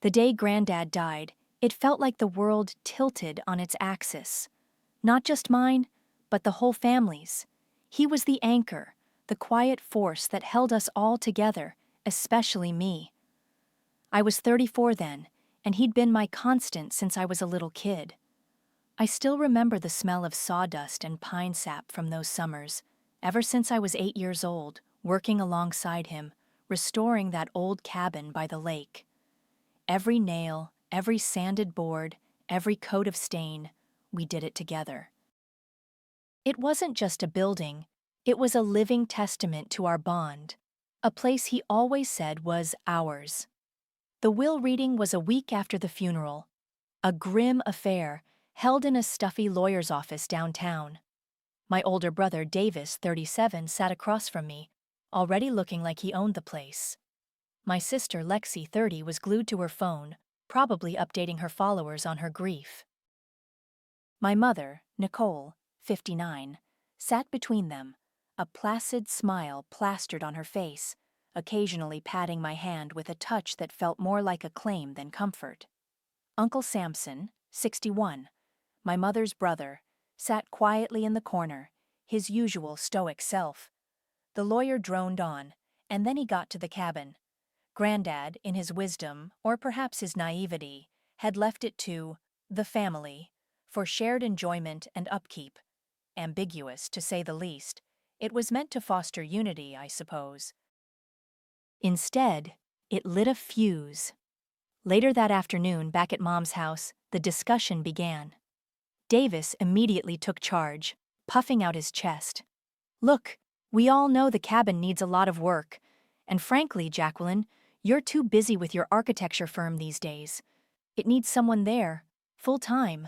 The day Granddad died, it felt like the world tilted on its axis. Not just mine, but the whole family's. He was the anchor, the quiet force that held us all together, especially me. I was 34 then, and he'd been my constant since I was a little kid. I still remember the smell of sawdust and pine sap from those summers, ever since I was 8 years old, working alongside him, restoring that old cabin by the lake. Every nail, every sanded board, every coat of stain, we did it together. It wasn't just a building, it was a living testament to our bond, a place he always said was ours. The will reading was a week after the funeral, a grim affair held in a stuffy lawyer's office downtown. My older brother, Davis, 37, sat across from me, already looking like he owned the place. My sister, Lexi, 30, was glued to her phone, probably updating her followers on her grief. My mother, Nicole, 59, sat between them, a placid smile plastered on her face, occasionally patting my hand with a touch that felt more like acclaim than comfort. Uncle Samson, 61, my mother's brother, sat quietly in the corner, his usual stoic self. The lawyer droned on, and then he got to the cabin. Granddad, in his wisdom, or perhaps his naivety, had left it to the family for shared enjoyment and upkeep. Ambiguous, to say the least. It was meant to foster unity, I suppose. Instead, it lit a fuse. Later that afternoon, back at Mom's house, the discussion began. Davis immediately took charge, puffing out his chest. "Look, we all know the cabin needs a lot of work. And frankly, Jacqueline, you're too busy with your architecture firm these days. It needs someone there, full-time."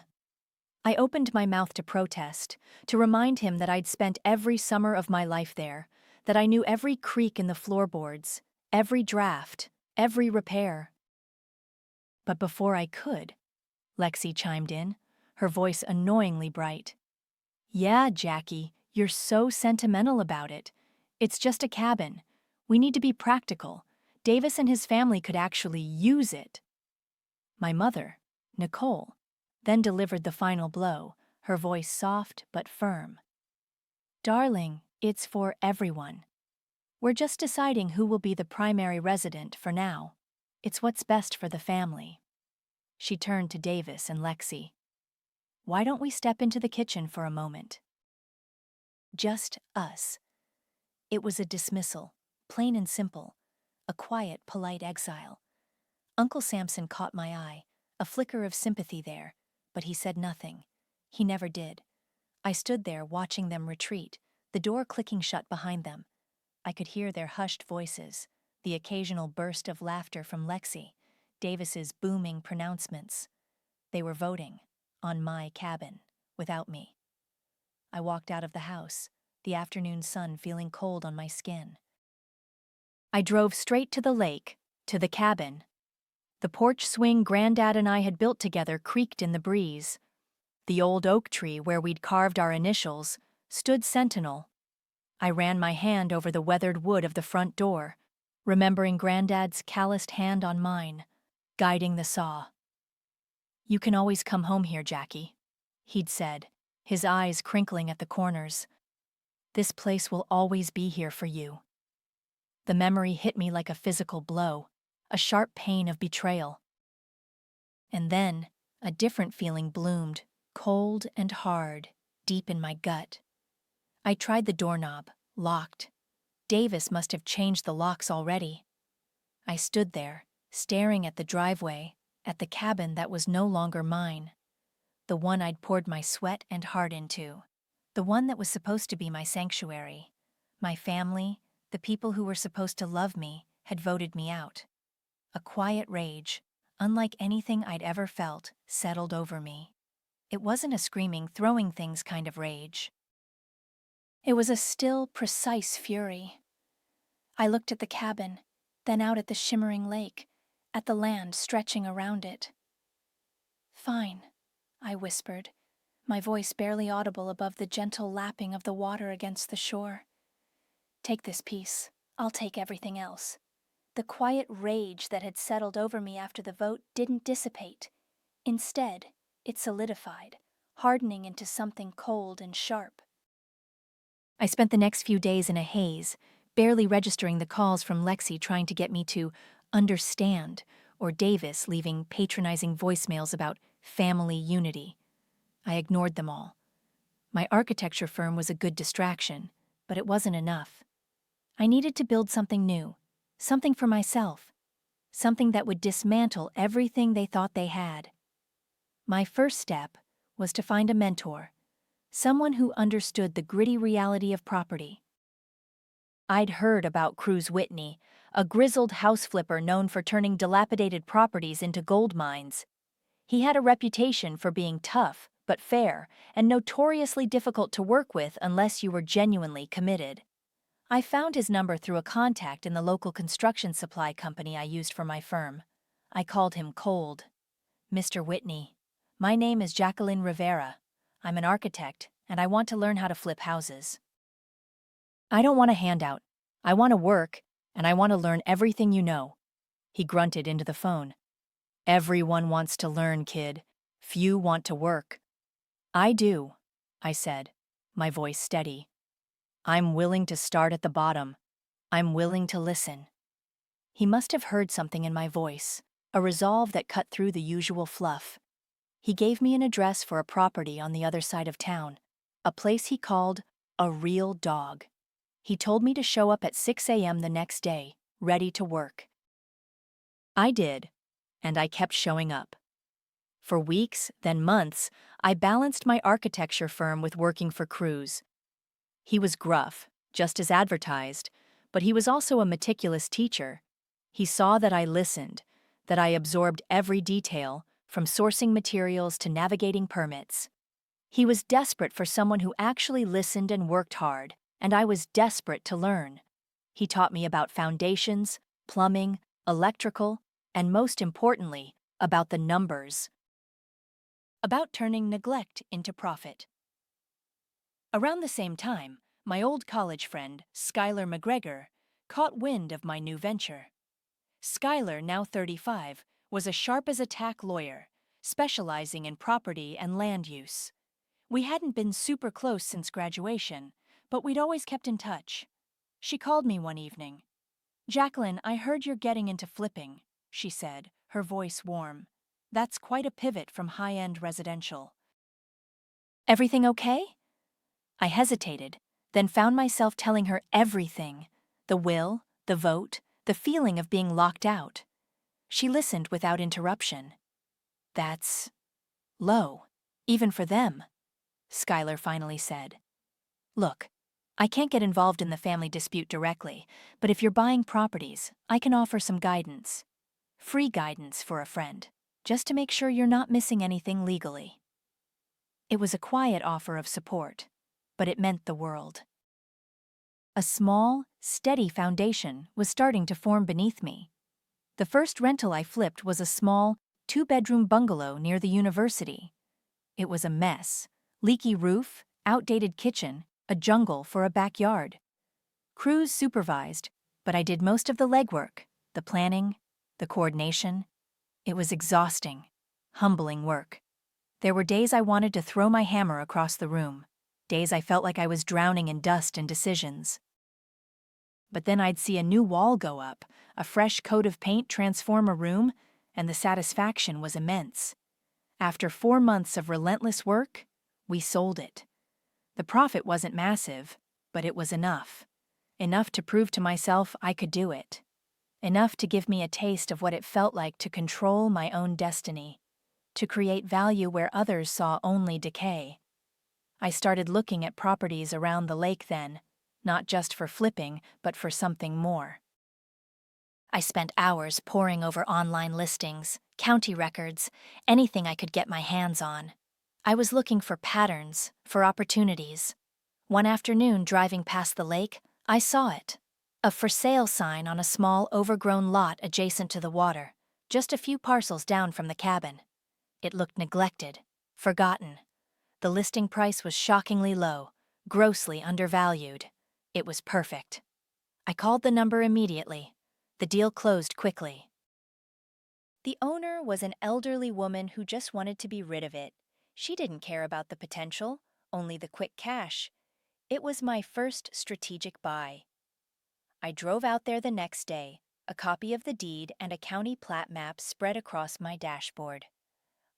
I opened my mouth to protest, to remind him that I'd spent every summer of my life there, that I knew every creak in the floorboards, every draft, every repair. But before I could, Lexi chimed in, her voice annoyingly bright. "Yeah, Jackie, you're so sentimental about it. It's just a cabin. We need to be practical. Davis and his family could actually use it." My mother, Nicole, then delivered the final blow, her voice soft but firm. "Darling, it's for everyone. We're just deciding who will be the primary resident for now. It's what's best for the family." She turned to Davis and Lexi. "Why don't we step into the kitchen for a moment?" Just us. It was a dismissal, plain and simple, a quiet, polite exile. Uncle Samson caught my eye, a flicker of sympathy there, but he said nothing. He never did. I stood there watching them retreat, the door clicking shut behind them. I could hear their hushed voices, the occasional burst of laughter from Lexi, Davis's booming pronouncements. They were voting, on my cabin, without me. I walked out of the house, the afternoon sun feeling cold on my skin. I drove straight to the lake, to the cabin. The porch swing Granddad and I had built together creaked in the breeze. The old oak tree where we'd carved our initials stood sentinel. I ran my hand over the weathered wood of the front door, remembering Granddad's calloused hand on mine, guiding the saw. "You can always come home here, Jackie," he'd said, his eyes crinkling at the corners. "This place will always be here for you." The memory hit me like a physical blow, a sharp pain of betrayal. And then, a different feeling bloomed, cold and hard, deep in my gut. I tried the doorknob, locked. Davis must have changed the locks already. I stood there, staring at the driveway, at the cabin that was no longer mine. The one I'd poured my sweat and heart into. The one that was supposed to be my sanctuary. My family, the people who were supposed to love me, had voted me out. A quiet rage, unlike anything I'd ever felt, settled over me. It wasn't a screaming, throwing things kind of rage. It was a still, precise fury. I looked at the cabin, then out at the shimmering lake, at the land stretching around it. "Fine," I whispered, my voice barely audible above the gentle lapping of the water against the shore. "Take this piece. I'll take everything else. The quiet rage that had settled over me after the vote didn't dissipate. Instead, it solidified, hardening into something cold and sharp. I spent the next few days in a haze, barely registering the calls from Lexi trying to get me to understand, or Davis leaving patronizing voicemails about family unity. I ignored them all. My architecture firm was a good distraction, but it wasn't enough. I needed to build something new, something for myself, something that would dismantle everything they thought they had. My first step was to find a mentor, someone who understood the gritty reality of property. I'd heard about Cruz Whitney, a grizzled house flipper known for turning dilapidated properties into gold mines. He had a reputation for being tough, but fair, and notoriously difficult to work with unless you were genuinely committed. I found his number through a contact in the local construction supply company I used for my firm. I called him cold. "Mr. Whitney, my name is Jacqueline Rivera. I'm an architect, and I want to learn how to flip houses. I don't want a handout. I want to work, and I want to learn everything you know." He grunted into the phone. "Everyone wants to learn, kid. Few want to work." "I do," I said, my voice steady. "I'm willing to start at the bottom. I'm willing to listen." He must have heard something in my voice, a resolve that cut through the usual fluff. He gave me an address for a property on the other side of town, a place he called a real dog. He told me to show up at 6 a.m. the next day, ready to work. I did, and I kept showing up. For weeks, then months, I balanced my architecture firm with working for Cruz. He was gruff, just as advertised, but he was also a meticulous teacher. He saw that I listened, that I absorbed every detail, from sourcing materials to navigating permits. He was desperate for someone who actually listened and worked hard, and I was desperate to learn. He taught me about foundations, plumbing, electrical, and most importantly, about the numbers. About turning neglect into profit. Around the same time, my old college friend, Skylar McGregor, caught wind of my new venture. Skylar, now 35, was a sharp-as-a-tack lawyer, specializing in property and land use. We hadn't been super close since graduation, but we'd always kept in touch. She called me one evening. "Jacqueline, I heard you're getting into flipping," she said, her voice warm. "That's quite a pivot from high-end residential." "Everything okay?" I hesitated, then found myself telling her everything: the will, the vote, the feeling of being locked out. She listened without interruption. "That's low, even for them," Skylar finally said. "Look, I can't get involved in the family dispute directly, but if you're buying properties, I can offer some guidance. Free guidance for a friend, just to make sure you're not missing anything legally." It was a quiet offer of support, but it meant the world. A small, steady foundation was starting to form beneath me. The first rental I flipped was a small, 2-bedroom bungalow near the university. It was a mess: leaky roof, outdated kitchen, a jungle for a backyard. Cruz supervised, but I did most of the legwork, the planning, the coordination. It was exhausting, humbling work. There were days I wanted to throw my hammer across the room, days I felt like I was drowning in dust and decisions. But then I'd see a new wall go up, a fresh coat of paint transform a room, and the satisfaction was immense. After 4 months of relentless work, we sold it. The profit wasn't massive, but it was enough. Enough to prove to myself I could do it. Enough to give me a taste of what it felt like to control my own destiny, to create value where others saw only decay. I started looking at properties around the lake then, not just for flipping, but for something more. I spent hours poring over online listings, county records, anything I could get my hands on. I was looking for patterns, for opportunities. One afternoon, driving past the lake, I saw it. A for sale sign on a small, overgrown lot adjacent to the water, just a few parcels down from the cabin. It looked neglected, forgotten. The listing price was shockingly low, grossly undervalued. It was perfect. I called the number immediately. The deal closed quickly. The owner was an elderly woman who just wanted to be rid of it. She didn't care about the potential, only the quick cash. It was my first strategic buy. I drove out there the next day, a copy of the deed and a county plat map spread across my dashboard.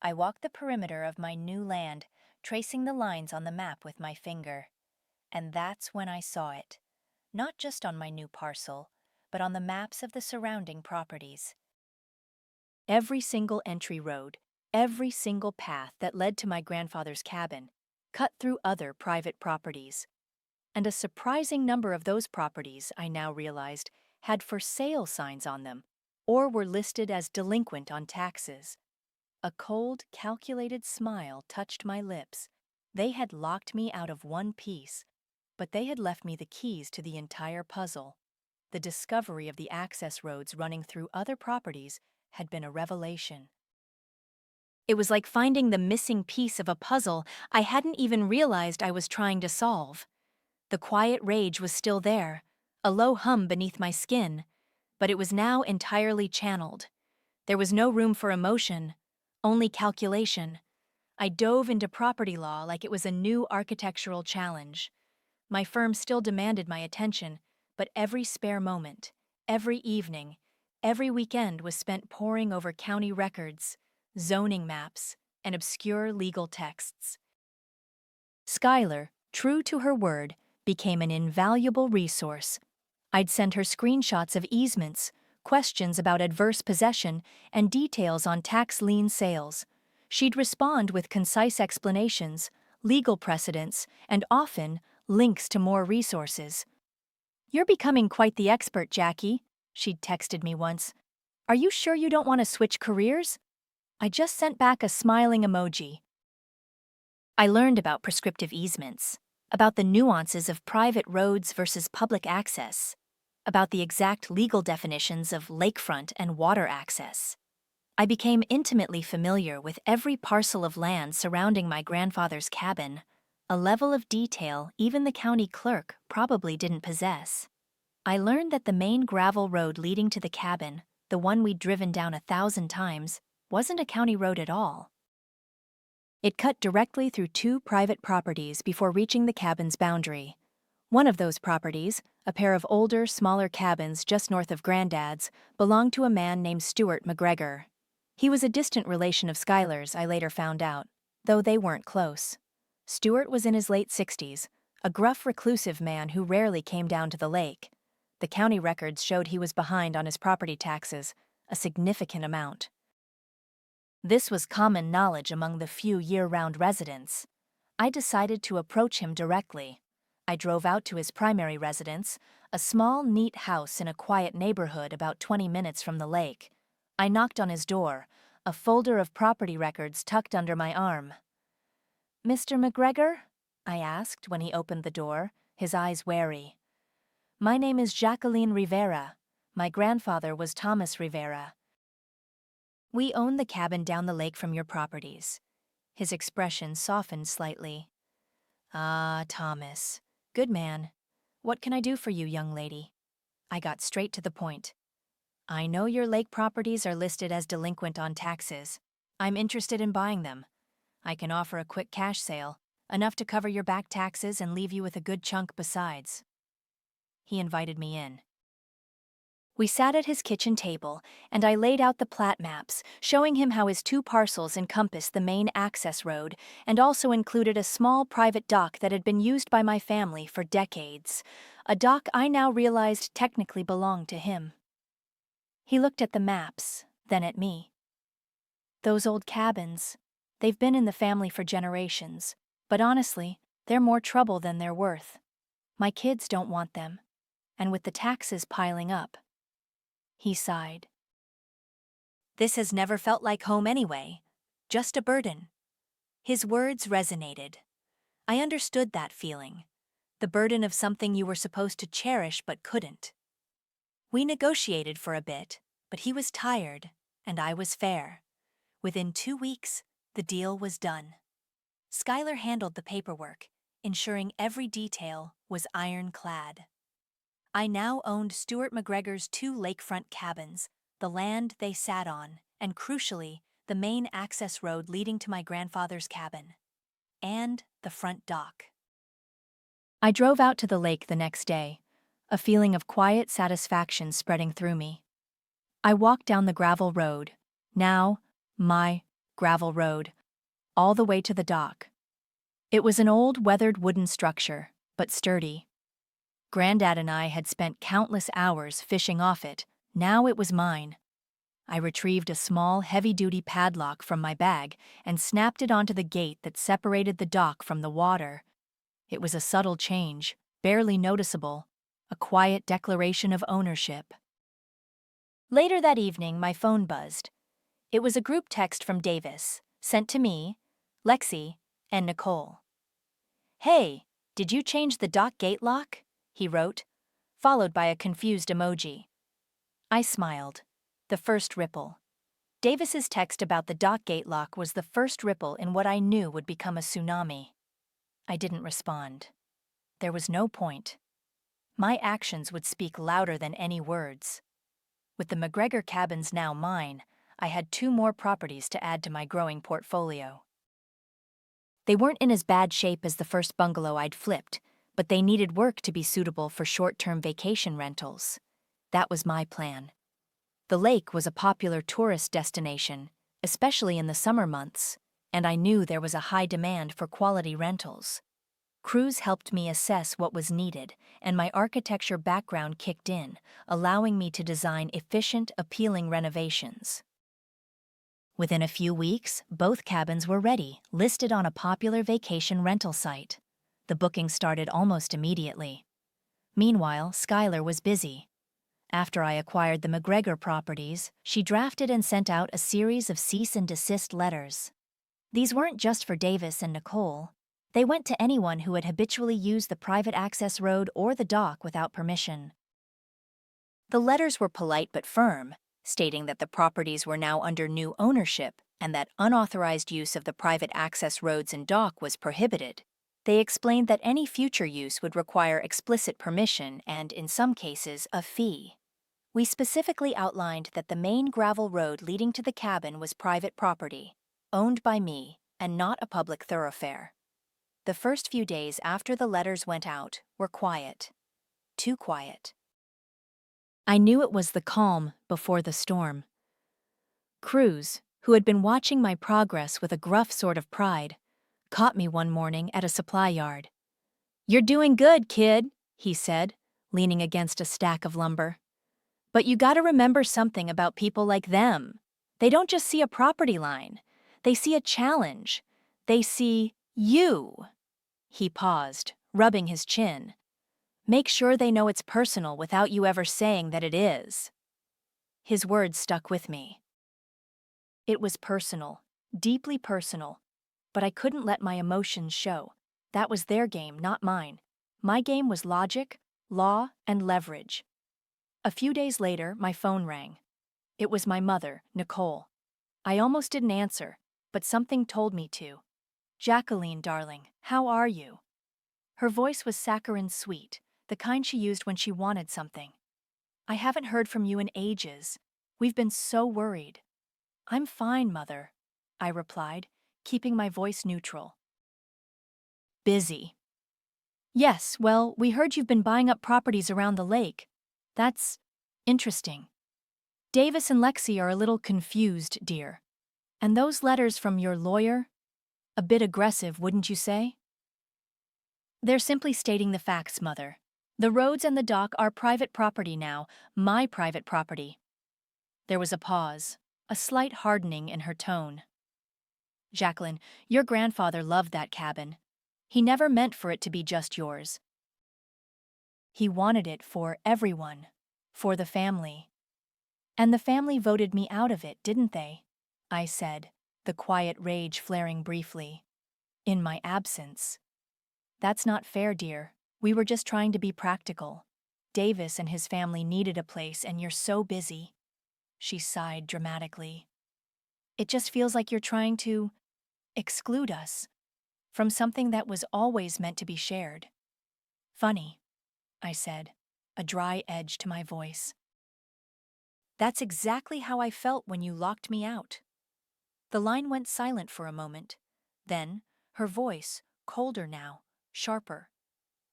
I walked the perimeter of my new land, tracing the lines on the map with my finger. And that's when I saw it. Not just on my new parcel, but on the maps of the surrounding properties. Every single entry road, every single path that led to my grandfather's cabin, cut through other private properties. And a surprising number of those properties, I now realized, had for sale signs on them, or were listed as delinquent on taxes. A cold, calculated smile touched my lips. They had locked me out of one piece, but they had left me the keys to the entire puzzle. The discovery of the access roads running through other properties had been a revelation. It was like finding the missing piece of a puzzle I hadn't even realized I was trying to solve. The quiet rage was still there, a low hum beneath my skin, but it was now entirely channeled. There was no room for emotion, only calculation. I dove into property law like it was a new architectural challenge. My firm still demanded my attention, but every spare moment, every evening, every weekend was spent poring over county records, zoning maps, and obscure legal texts. Skylar, true to her word, became an invaluable resource. I'd send her screenshots of easements, questions about adverse possession, and details on tax lien sales. She'd respond with concise explanations, legal precedents, and often links to more resources. "You're becoming quite the expert, Jackie," she'd texted me once. "Are you sure you don't want to switch careers?" I just sent back a smiling emoji. I learned about prescriptive easements, about the nuances of private roads versus public access, about the exact legal definitions of lakefront and water access. I became intimately familiar with every parcel of land surrounding my grandfather's cabin, a level of detail even the county clerk probably didn't possess. I learned that the main gravel road leading to the cabin, the one we'd driven down 1,000 times, wasn't a county road at all. It cut directly through two private properties before reaching the cabin's boundary. One of those properties, a pair of older, smaller cabins just north of Grandad's, belonged to a man named Stuart McGregor. He was a distant relation of Skylar's, I later found out, though they weren't close. Stuart was in his late 60s, a gruff, reclusive man who rarely came down to the lake. The county records showed he was behind on his property taxes, a significant amount. This was common knowledge among the few year-round residents. I decided to approach him directly. I drove out to his primary residence, a small, neat house in a quiet neighborhood about 20 minutes from the lake. I knocked on his door, a folder of property records tucked under my arm. "Mr. McGregor?" I asked when he opened the door, his eyes wary. "My name is Jacqueline Rivera. My grandfather was Thomas Rivera. We own the cabin down the lake from your properties." His expression softened slightly. "Ah, Thomas. Good man. What can I do for you, young lady?" I got straight to the point. "I know your lake properties are listed as delinquent on taxes. I'm interested in buying them. I can offer a quick cash sale, enough to cover your back taxes and leave you with a good chunk besides." He invited me in. We sat at his kitchen table, and I laid out the plat maps, showing him how his two parcels encompassed the main access road and also included a small private dock that had been used by my family for decades, a dock I now realized technically belonged to him. He looked at the maps, then at me. "Those old cabins, they've been in the family for generations, but honestly, they're more trouble than they're worth. My kids don't want them, and with the taxes piling up..." He sighed. "This has never felt like home anyway, just a burden." His words resonated. I understood that feeling, the burden of something you were supposed to cherish but couldn't. We negotiated for a bit, but he was tired, and I was fair. Within 2 weeks, the deal was done. Skylar handled the paperwork, ensuring every detail was ironclad. I now owned Stuart McGregor's 2 lakefront cabins, the land they sat on, and crucially, the main access road leading to my grandfather's cabin. And the front dock. I drove out to the lake the next day, a feeling of quiet satisfaction spreading through me. I walked down the gravel road, now my gravel road, all the way to the dock. It was an old, weathered wooden structure, but sturdy. Granddad and I had spent countless hours fishing off it. Now it was mine. I retrieved a small, heavy-duty padlock from my bag and snapped it onto the gate that separated the dock from the water. It was a subtle change, barely noticeable, a quiet declaration of ownership. Later that evening, my phone buzzed. It was a group text from Davis, sent to me, Lexi, and Nicole. "Hey, did you change the dock gate lock?" he wrote, followed by a confused emoji. I smiled. The first ripple. Davis's text about the dock gate lock was the first ripple in what I knew would become a tsunami. I didn't respond. There was no point. My actions would speak louder than any words. With the McGregor cabins now mine, I had 2 more properties to add to my growing portfolio. They weren't in as bad shape as the first bungalow I'd flipped, but they needed work to be suitable for short-term vacation rentals. That was my plan. The lake was a popular tourist destination, especially in the summer months, and I knew there was a high demand for quality rentals. Crews helped me assess what was needed, and my architecture background kicked in, allowing me to design efficient, appealing renovations. Within a few weeks, both cabins were ready, listed on a popular vacation rental site. The booking started almost immediately. Meanwhile, Skylar was busy. After I acquired the McGregor properties, she drafted and sent out a series of cease and desist letters. These weren't just for Davis and Nicole. They went to anyone who had habitually used the private access road or the dock without permission. The letters were polite but firm, stating that the properties were now under new ownership and that unauthorized use of the private access roads and dock was prohibited. They explained that any future use would require explicit permission and, in some cases, a fee. We specifically outlined that the main gravel road leading to the cabin was private property, owned by me, and not a public thoroughfare. The first few days after the letters went out were quiet. Too quiet. I knew it was the calm before the storm. Cruz, who had been watching my progress with a gruff sort of pride, caught me one morning at a supply yard. "You're doing good, kid," he said, leaning against a stack of lumber. "But you gotta remember something about people like them. They don't just see a property line. They see a challenge. They see you." He paused, rubbing his chin. "Make sure they know it's personal without you ever saying that it is." His words stuck with me. It was personal, deeply personal, but I couldn't let my emotions show. That was their game, not mine. My game was logic, law, and leverage. A few days later, my phone rang. It was my mother, Nicole. I almost didn't answer, but something told me to. "Jacqueline, darling, how are you?" Her voice was saccharine sweet, the kind she used when she wanted something. "I haven't heard from you in ages. We've been so worried." "I'm fine, Mother," I replied, keeping my voice neutral. "Busy." "Yes, well, we heard you've been buying up properties around the lake. That's interesting. Davis and Lexi are a little confused, dear. And those letters from your lawyer? A bit aggressive, wouldn't you say?" "They're simply stating the facts, Mother. The roads and the dock are private property now, my private property." There was a pause, a slight hardening in her tone. "Jacqueline, your grandfather loved that cabin. He never meant for it to be just yours. He wanted it for everyone, for the family. And the family voted me out of it, didn't they?" I said, the quiet rage flaring briefly. "In my absence." "That's not fair, dear. We were just trying to be practical. Davis and his family needed a place, and you're so busy." She sighed dramatically. "It just feels like you're trying to exclude us from something that was always meant to be shared." "Funny," I said. a dry edge to my voice. That's exactly how I felt when you locked me out. The line went silent for a moment. Then, her voice, colder now, sharper.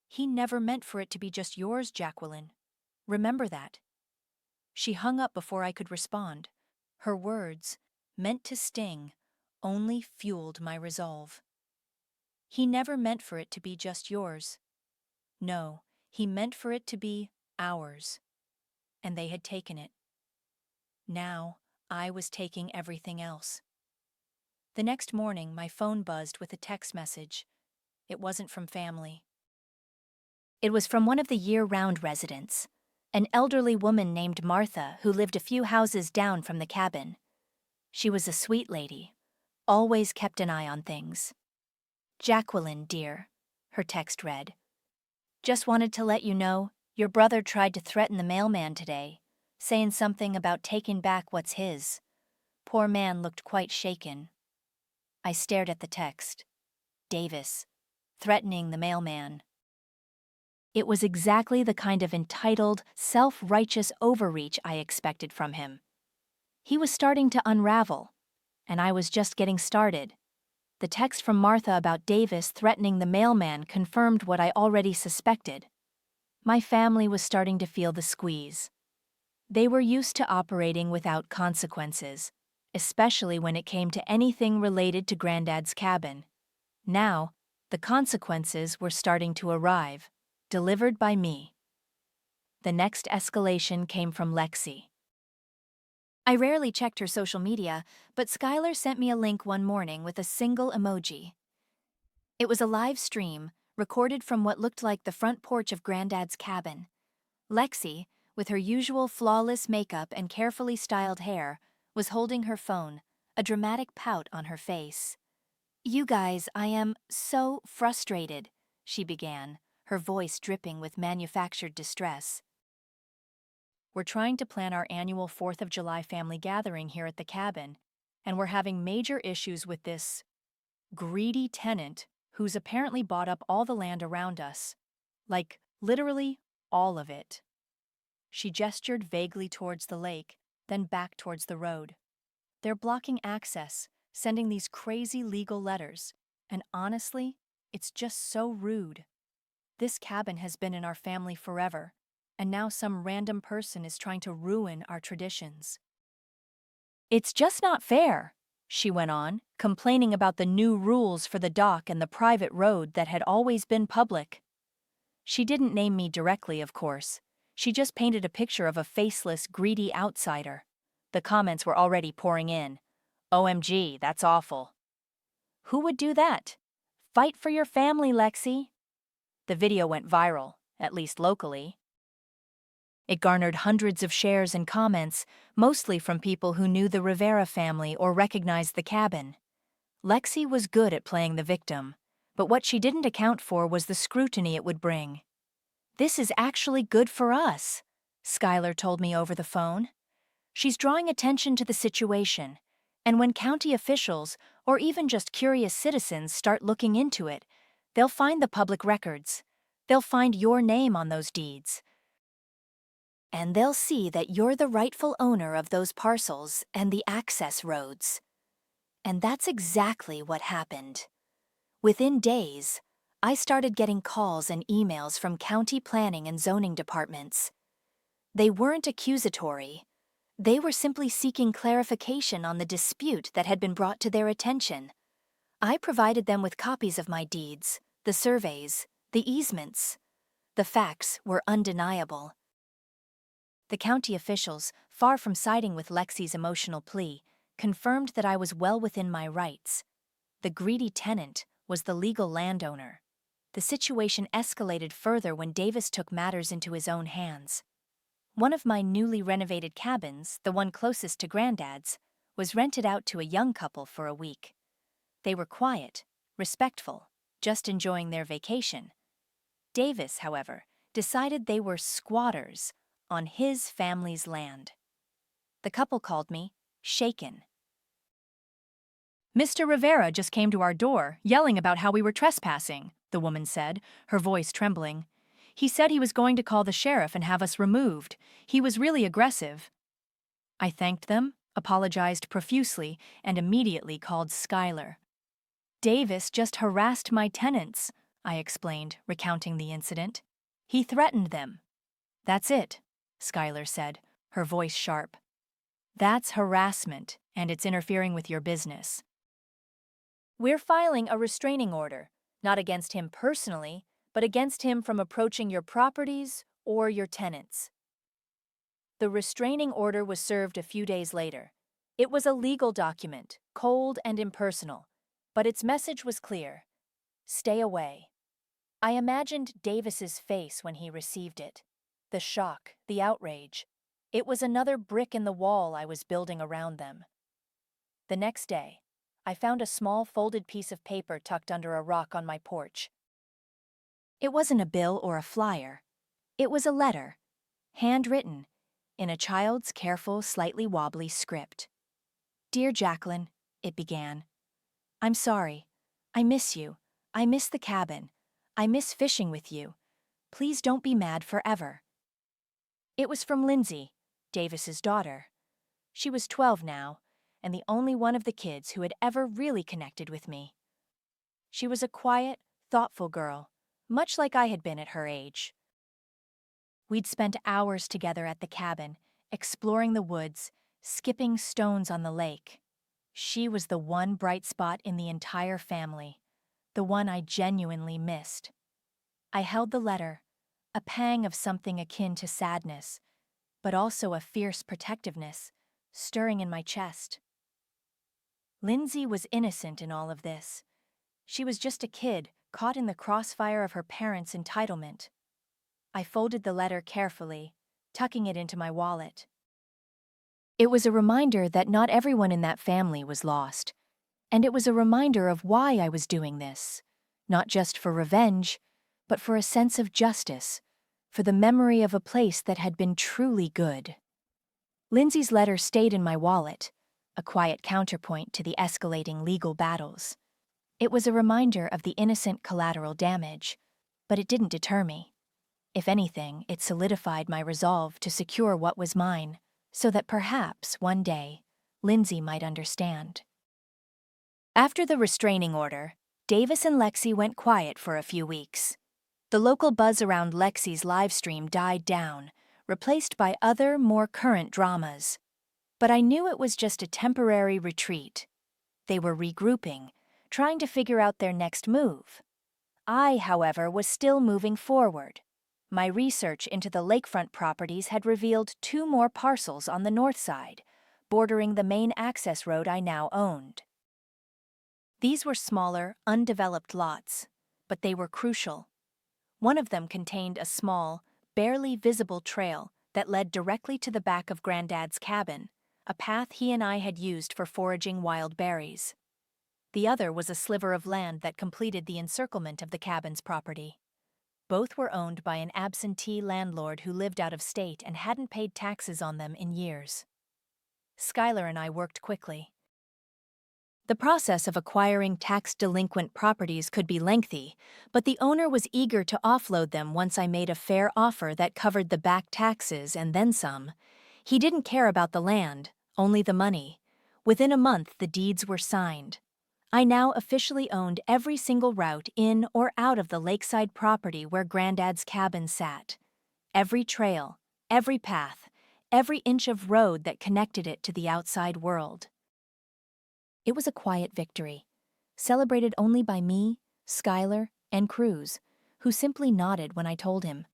He never meant for it to be just yours, Jacqueline. Remember that. She hung up before I could respond. Her words, meant to sting, only fueled my resolve. He never meant for it to be just yours. No, he meant for it to be ours. And they had taken it. Now, I was taking everything else. The next morning, my phone buzzed with a text message. It wasn't from family. It was from one of the year-round residents, an elderly woman named Martha who lived a few houses down from the cabin. She was a sweet lady, always kept an eye on things. Jacqueline, dear, her text read. Just wanted to let you know, your brother tried to threaten the mailman today, saying something about taking back what's his. Poor man looked quite shaken. I stared at the text. Davis, threatening the mailman. It was exactly the kind of entitled, self-righteous overreach I expected from him. He was starting to unravel, and I was just getting started. The text from Martha about Davis threatening the mailman confirmed what I already suspected. My family was starting to feel the squeeze. They were used to operating without consequences, especially when it came to anything related to Granddad's cabin. Now, the consequences were starting to arrive, delivered by me. The next escalation came from Lexi. I rarely checked her social media, but Skylar sent me a link one morning with a single emoji. It was a live stream, recorded from what looked like the front porch of Granddad's cabin. Lexi, with her usual flawless makeup and carefully styled hair, was holding her phone, a dramatic pout on her face. "You guys, I am so frustrated," she began, her voice dripping with manufactured distress. "We're trying to plan our annual 4th of July family gathering here at the cabin, and we're having major issues with this greedy tenant who's apparently bought up all the land around us. Like, literally, all of it." She gestured vaguely towards the lake, then back towards the road. "They're blocking access, sending these crazy legal letters, and honestly, it's just so rude. This cabin has been in our family forever, and now some random person is trying to ruin our traditions." "It's just not fair," she went on, complaining about the new rules for the dock and the private road that had always been public. She didn't name me directly, of course. She just painted a picture of a faceless, greedy outsider. The comments were already pouring in. "OMG, that's awful." "Who would do that? Fight for your family, Lexi." The video went viral, at least locally. It garnered hundreds of shares and comments, mostly from people who knew the Rivera family or recognized the cabin. Lexi was good at playing the victim, but what she didn't account for was the scrutiny it would bring. "This is actually good for us," Skylar told me over the phone. "She's drawing attention to the situation, and when county officials, or even just curious citizens, start looking into it, they'll find the public records. They'll find your name on those deeds. And they'll see that you're the rightful owner of those parcels and the access roads." And that's exactly what happened. Within days, I started getting calls and emails from county planning and zoning departments. They weren't accusatory. They were simply seeking clarification on the dispute that had been brought to their attention. I provided them with copies of my deeds, the surveys, the easements. The facts were undeniable. The county officials, far from siding with Lexi's emotional plea, confirmed that I was well within my rights. The greedy tenant was the legal landowner. The situation escalated further when Davis took matters into his own hands. One of my newly renovated cabins, the one closest to Granddad's, was rented out to a young couple for a week. They were quiet, respectful, just enjoying their vacation. Davis, however, decided they were squatters on his family's land. The couple called me shaken. "Mr. Rivera just came to our door, yelling about how we were trespassing," the woman said, her voice trembling. He said he was going to call the sheriff and have us removed. He was really aggressive. I thanked them, apologized profusely, and immediately called Skylar. Davis just harassed my tenants, I explained, recounting the incident. He threatened them. That's it, Skylar said, her voice sharp. That's harassment, and it's interfering with your business. We're filing a restraining order, not against him personally, but against him from approaching your properties or your tenants. The restraining order was served a few days later. It was a legal document, cold and impersonal, but its message was clear. Stay away. I imagined Davis's face when he received it. The shock, the outrage. It was another brick in the wall I was building around them. The next day, I found a small folded piece of paper tucked under a rock on my porch. It wasn't a bill or a flyer. It was a letter, handwritten, in a child's careful, slightly wobbly script. Dear Jacqueline, it began. I'm sorry. I miss you. I miss the cabin. I miss fishing with you. Please don't be mad forever. It was from Lindsay, Davis's daughter. She was 12 now, and the only one of the kids who had ever really connected with me. She was a quiet, thoughtful girl, much like I had been at her age. We'd spent hours together at the cabin, exploring the woods, skipping stones on the lake. She was the one bright spot in the entire family, the one I genuinely missed. I held the letter, a pang of something akin to sadness, but also a fierce protectiveness, stirring in my chest. Lindsay was innocent in all of this. She was just a kid, caught in the crossfire of her parents' entitlement. I folded the letter carefully, tucking it into my wallet. It was a reminder that not everyone in that family was lost, and it was a reminder of why I was doing this, not just for revenge, but for a sense of justice, for the memory of a place that had been truly good. Lindsay's letter stayed in my wallet, a quiet counterpoint to the escalating legal battles. It was a reminder of the innocent collateral damage, but it didn't deter me. If anything, it solidified my resolve to secure what was mine, so that perhaps, one day, Lindsay might understand. After the restraining order, Davis and Lexi went quiet for a few weeks. The local buzz around Lexi's livestream died down, replaced by other, more current dramas. But I knew it was just a temporary retreat. They were regrouping, trying to figure out their next move. I, however, was still moving forward. My research into the Lakefront properties had revealed 2 more parcels on the north side, bordering the main access road I now owned. These were smaller, undeveloped lots, but they were crucial. One of them contained a small, barely visible trail that led directly to the back of Granddad's cabin, a path he and I had used for foraging wild berries. The other was a sliver of land that completed the encirclement of the cabin's property. Both were owned by an absentee landlord who lived out of state and hadn't paid taxes on them in years. Skylar and I worked quickly. The process of acquiring tax-delinquent properties could be lengthy, but the owner was eager to offload them once I made a fair offer that covered the back taxes and then some. He didn't care about the land, only the money. Within a month, the deeds were signed. I now officially owned every single route in or out of the lakeside property where Granddad's cabin sat. Every trail, every path, every inch of road that connected it to the outside world. It was a quiet victory, celebrated only by me, Skylar, and Cruz, who simply nodded when I told him.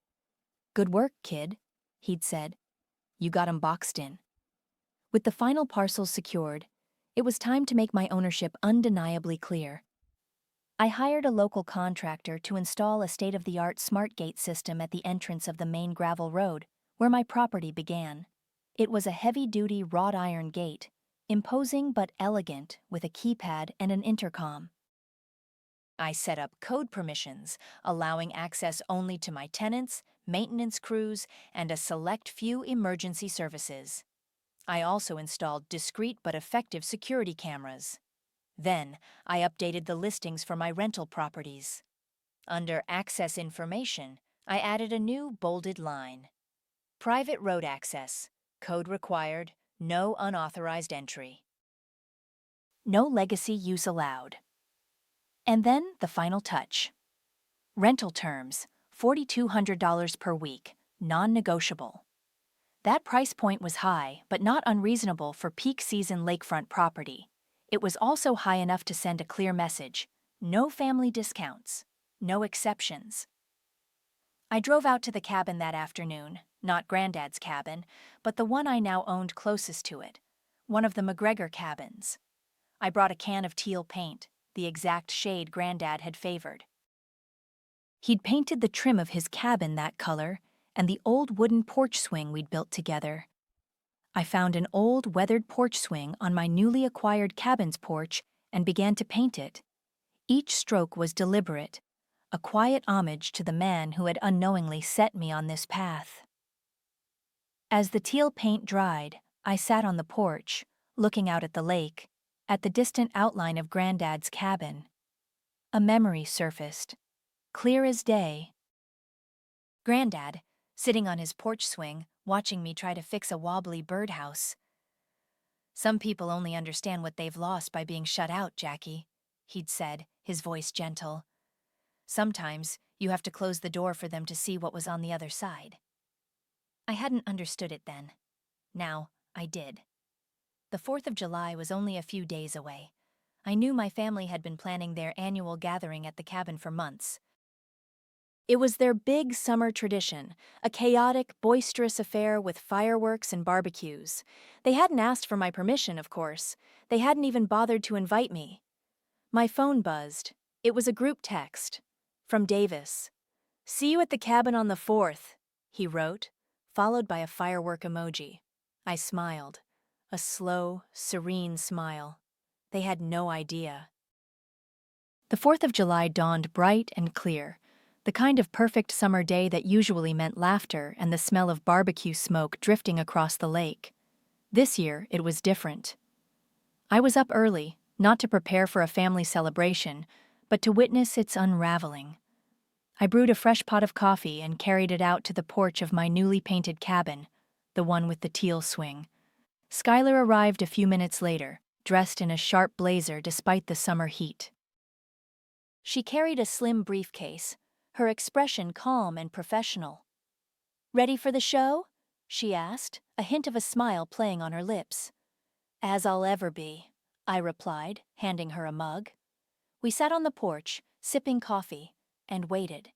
"Good work, kid," he'd said. "You got 'em boxed in." With the final parcels secured, it was time to make my ownership undeniably clear. I hired a local contractor to install a state-of-the-art smart gate system at the entrance of the main gravel road, where my property began. It was a heavy-duty wrought iron gate, imposing but elegant, with a keypad and an intercom. I set up code permissions, allowing access only to my tenants, maintenance crews, and a select few emergency services. I also installed discreet but effective security cameras. Then, I updated the listings for my rental properties. Under Access Information, I added a new bolded line. Private road access. Code required. No unauthorized entry. No legacy use allowed. And then the final touch. Rental terms, $4,200 per week, non-negotiable. That price point was high, but not unreasonable for peak season lakefront property. It was also high enough to send a clear message: no family discounts, no exceptions. I drove out to the cabin that afternoon, not Granddad's cabin, but the one I now owned closest to it, one of the McGregor cabins. I brought a can of teal paint, the exact shade Granddad had favored. He'd painted the trim of his cabin that color, and the old wooden porch swing we'd built together. I found an old, weathered porch swing on my newly acquired cabin's porch and began to paint it. Each stroke was deliberate, a quiet homage to the man who had unknowingly set me on this path. As the teal paint dried, I sat on the porch, looking out at the lake, at the distant outline of Granddad's cabin. A memory surfaced, clear as day. Granddad, sitting on his porch swing, watching me try to fix a wobbly birdhouse. "Some people only understand what they've lost by being shut out, Jackie," he'd said, his voice gentle. "Sometimes you have to close the door for them to see what was on the other side." I hadn't understood it then. Now, I did. The 4th of July was only a few days away. I knew my family had been planning their annual gathering at the cabin for months. It was their big summer tradition, a chaotic, boisterous affair with fireworks and barbecues. They hadn't asked for my permission, of course. They hadn't even bothered to invite me. My phone buzzed. It was a group text. From Davis. "See you at the cabin on the 4th, he wrote, followed by a firework emoji. I smiled. A slow, serene smile. They had no idea. The 4th of July dawned bright and clear, the kind of perfect summer day that usually meant laughter and the smell of barbecue smoke drifting across the lake. This year, it was different. I was up early, not to prepare for a family celebration, but to witness its unraveling. I brewed a fresh pot of coffee and carried it out to the porch of my newly painted cabin, the one with the teal swing. Skylar arrived a few minutes later, dressed in a sharp blazer despite the summer heat. She carried a slim briefcase, her expression calm and professional. "Ready for the show?" she asked, a hint of a smile playing on her lips. "As I'll ever be," I replied, handing her a mug. We sat on the porch, sipping coffee, and waited.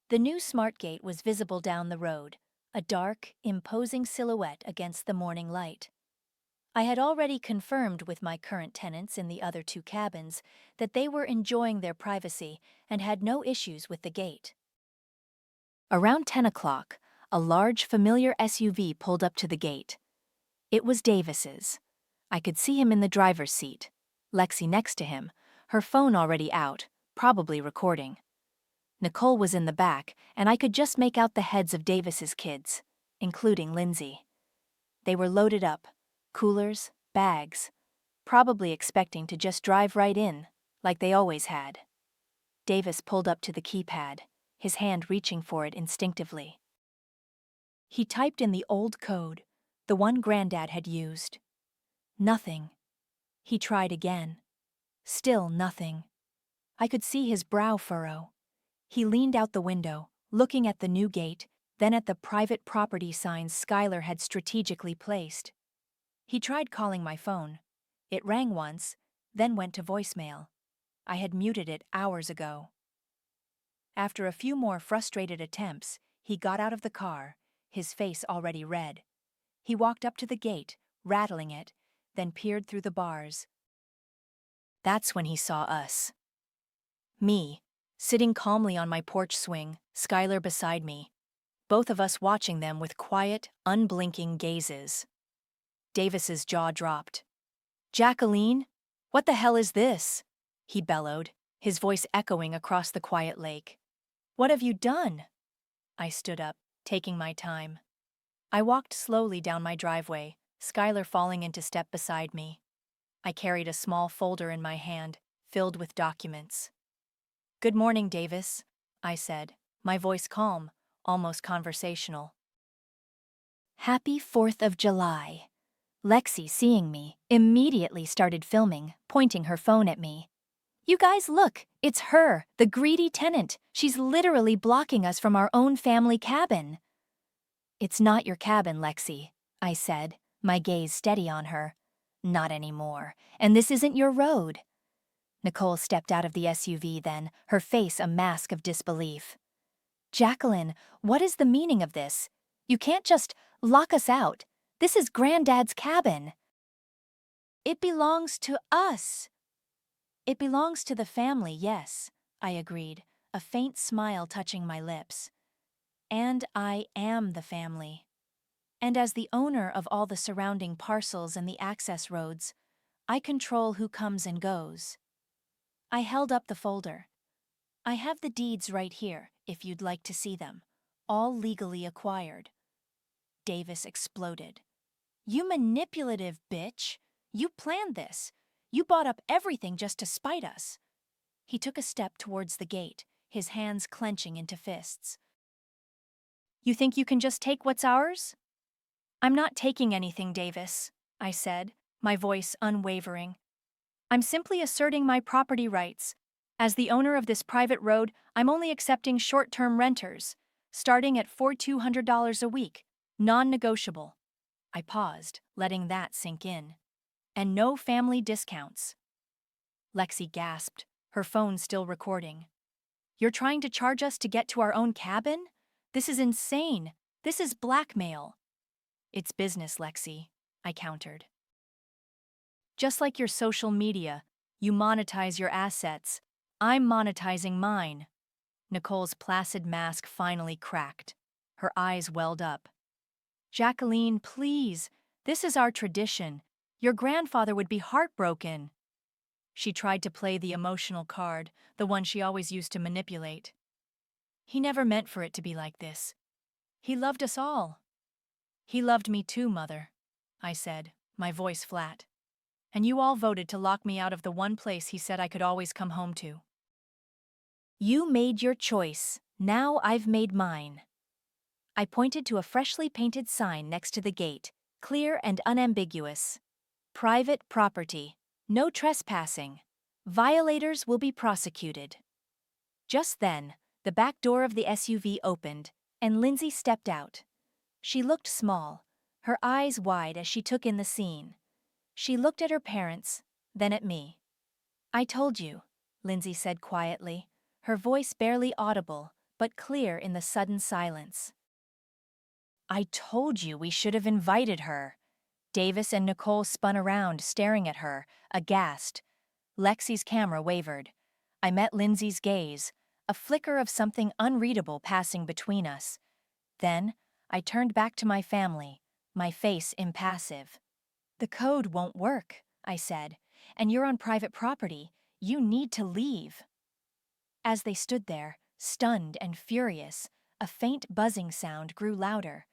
The new smart gate was visible down the road, a dark, imposing silhouette against the morning light. I had already confirmed with my current tenants in the other 2 cabins that they were enjoying their privacy and had no issues with the gate. Around 10 o'clock, a large, familiar SUV pulled up to the gate. It was Davis's. I could see him in the driver's seat, Lexi next to him, her phone already out, probably recording. Nicole was in the back, and I could just make out the heads of Davis's kids, including Lindsay. They were loaded up, coolers, bags, probably expecting to just drive right in, like they always had. Davis pulled up to the keypad, his hand reaching for it instinctively. He typed in the old code, the one Granddad had used. Nothing. He tried again. Still nothing. I could see his brow furrow. He leaned out the window, looking at the new gate, then at the private property signs Skylar had strategically placed. He tried calling my phone. It rang once, then went to voicemail. I had muted it hours ago. After a few more frustrated attempts, he got out of the car, his face already red. He walked up to the gate, rattling it, then peered through the bars. That's when he saw us. Me, sitting calmly on my porch swing, Skylar beside me, both of us watching them with quiet, unblinking gazes. Davis's jaw dropped. "Jacqueline, what the hell is this?" he bellowed, his voice echoing across the quiet lake. "What have you done?" I stood up, taking my time. I walked slowly down my driveway, Skylar falling into step beside me. I carried a small folder in my hand, filled with documents. "Good morning, Davis," I said, my voice calm, almost conversational. Happy 4th of July. Lexi, seeing me, immediately started filming, pointing her phone at me. You guys look, it's her, the greedy tenant. She's literally blocking us from our own family cabin. It's not your cabin, Lexi, I said, my gaze steady on her. Not anymore, and this isn't your road. Nicole stepped out of the SUV then, her face a mask of disbelief. Jacqueline, what is the meaning of this? You can't just lock us out. This is Granddad's cabin. It belongs to us. It belongs to the family, yes, I agreed, a faint smile touching my lips. And I am the family. And as the owner of all the surrounding parcels and the access roads, I control who comes and goes. I held up the folder. I have the deeds right here, if you'd like to see them, all legally acquired. Davis exploded. You manipulative bitch! You planned this. You bought up everything just to spite us. He took a step towards the gate, his hands clenching into fists. You think you can just take what's ours? I'm not taking anything, Davis, I said, my voice unwavering. I'm simply asserting my property rights. As the owner of this private road, I'm only accepting short-term renters, starting at $4,200 a week, non-negotiable. I paused, letting that sink in. And no family discounts. Lexi gasped, her phone still recording. You're trying to charge us to get to our own cabin? This is insane. This is blackmail. It's business, Lexi, I countered. Just like your social media, you monetize your assets. I'm monetizing mine. Nicole's placid mask finally cracked. Her eyes welled up. Jacqueline, please. This is our tradition. Your grandfather would be heartbroken. She tried to play the emotional card, the one she always used to manipulate. He never meant for it to be like this. He loved us all. He loved me too, Mother, I said, my voice flat. And you all voted to lock me out of the one place he said I could always come home to. You made your choice. Now I've made mine. I pointed to a freshly painted sign next to the gate, clear and unambiguous. Private property. No trespassing. Violators will be prosecuted. Just then, the back door of the SUV opened, and Lindsay stepped out. She looked small, her eyes wide as she took in the scene. She looked at her parents, then at me. I told you, Lindsay said quietly, her voice barely audible, but clear in the sudden silence. I told you we should have invited her. Davis and Nicole spun around, staring at her, aghast. Lexi's camera wavered. I met Lindsay's gaze, a flicker of something unreadable passing between us. Then, I turned back to my family, my face impassive. The code won't work, I said, and you're on private property. You need to leave. As they stood there, stunned and furious, a faint buzzing sound grew louder.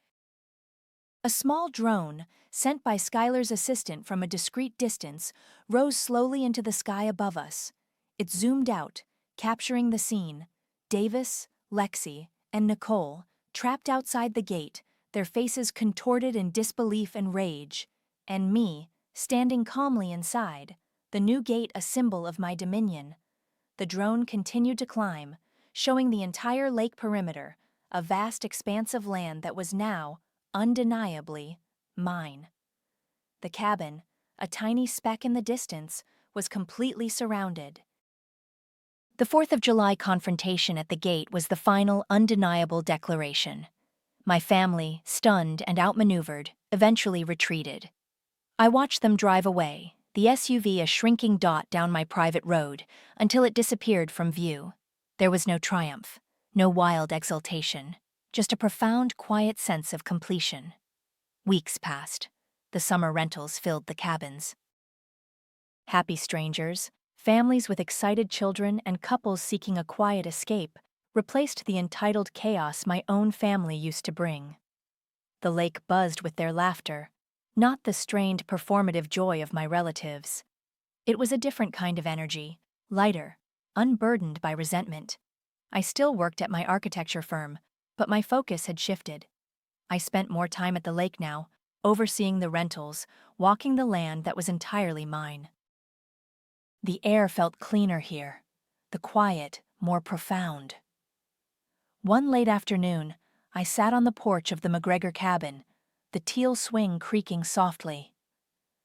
A small drone, sent by Skylar's assistant from a discreet distance, rose slowly into the sky above us. It zoomed out, capturing the scene. Davis, Lexi, and Nicole, trapped outside the gate, their faces contorted in disbelief and rage. And me, standing calmly inside, the new gate a symbol of my dominion. The drone continued to climb, showing the entire lake perimeter, a vast expanse of land that was now, undeniably, mine. The cabin, a tiny speck in the distance, was completely surrounded. The 4th of July confrontation at the gate was the final, undeniable declaration. My family, stunned and outmaneuvered, eventually retreated. I watched them drive away, the SUV a shrinking dot down my private road, until it disappeared from view. There was no triumph, no wild exultation, just a profound, quiet sense of completion. Weeks passed. The summer rentals filled the cabins. Happy strangers, families with excited children, and couples seeking a quiet escape replaced the entitled chaos my own family used to bring. The lake buzzed with their laughter, not the strained, performative joy of my relatives. It was a different kind of energy, lighter, unburdened by resentment. I still worked at my architecture firm, but my focus had shifted. I spent more time at the lake now, overseeing the rentals, walking the land that was entirely mine. The air felt cleaner here, the quiet more profound. One late afternoon, I sat on the porch of the McGregor cabin, the teal swing creaking softly.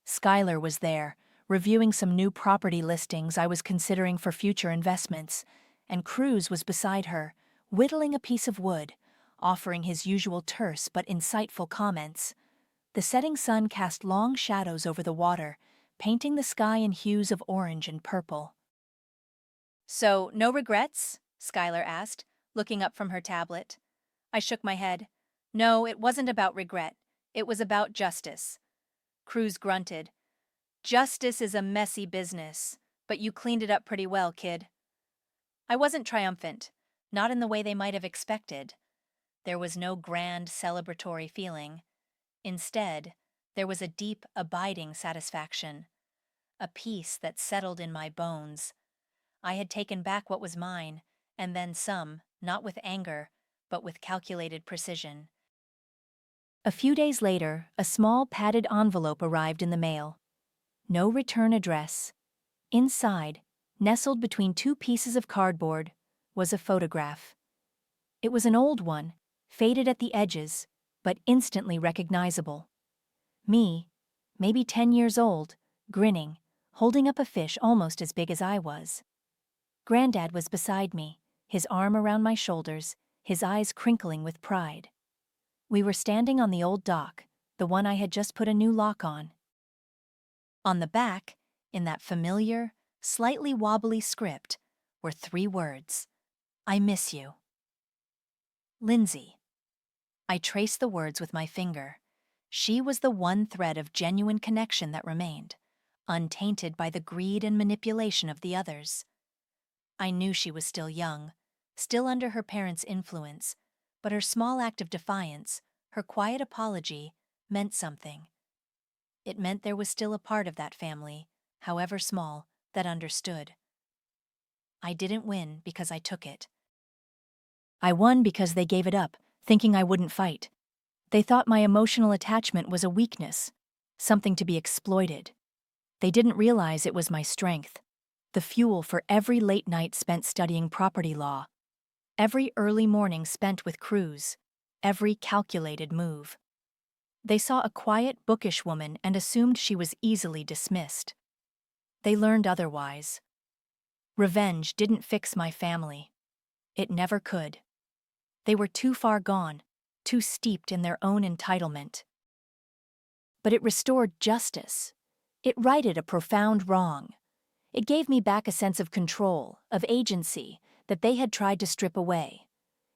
Skylar was there, reviewing some new property listings I was considering for future investments, and Cruz was beside her, whittling a piece of wood, offering his usual terse but insightful comments. The setting sun cast long shadows over the water, painting the sky in hues of orange and purple. "So, no regrets?" Skylar asked, looking up from her tablet. I shook my head. No, it wasn't about regret. It was about justice. Cruz grunted. "Justice is a messy business, but you cleaned it up pretty well, kid." I wasn't triumphant, not in the way they might have expected. There was no grand, celebratory feeling. Instead, there was a deep, abiding satisfaction, a peace that settled in my bones. I had taken back what was mine, and then some, not with anger, but with calculated precision. A few days later, a small padded envelope arrived in the mail. No return address. Inside, nestled between two pieces of cardboard, was a photograph. It was an old one, faded at the edges, but instantly recognizable. Me, maybe 10 years old, grinning, holding up a fish almost as big as I was. Granddad was beside me, his arm around my shoulders, his eyes crinkling with pride. We were standing on the old dock, the one I had just put a new lock on. On the back, in that familiar, slightly wobbly script, were 3 words: "I miss you." Lindsay. I traced the words with my finger. She was the one thread of genuine connection that remained, untainted by the greed and manipulation of the others. I knew she was still young, still under her parents' influence, but her small act of defiance, her quiet apology, meant something. It meant there was still a part of that family, however small, that understood. I didn't win because I took it. I won because they gave it up, thinking I wouldn't fight. They thought my emotional attachment was a weakness, something to be exploited. They didn't realize it was my strength, the fuel for every late night spent studying property law, every early morning spent with Cruz, every calculated move. They saw a quiet, bookish woman and assumed she was easily dismissed. They learned otherwise. Revenge didn't fix my family. It never could. They were too far gone, too steeped in their own entitlement. But it restored justice. It righted a profound wrong. It gave me back a sense of control, of agency, that they had tried to strip away.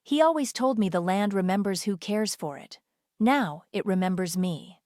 He always told me the land remembers who cares for it. Now it remembers me.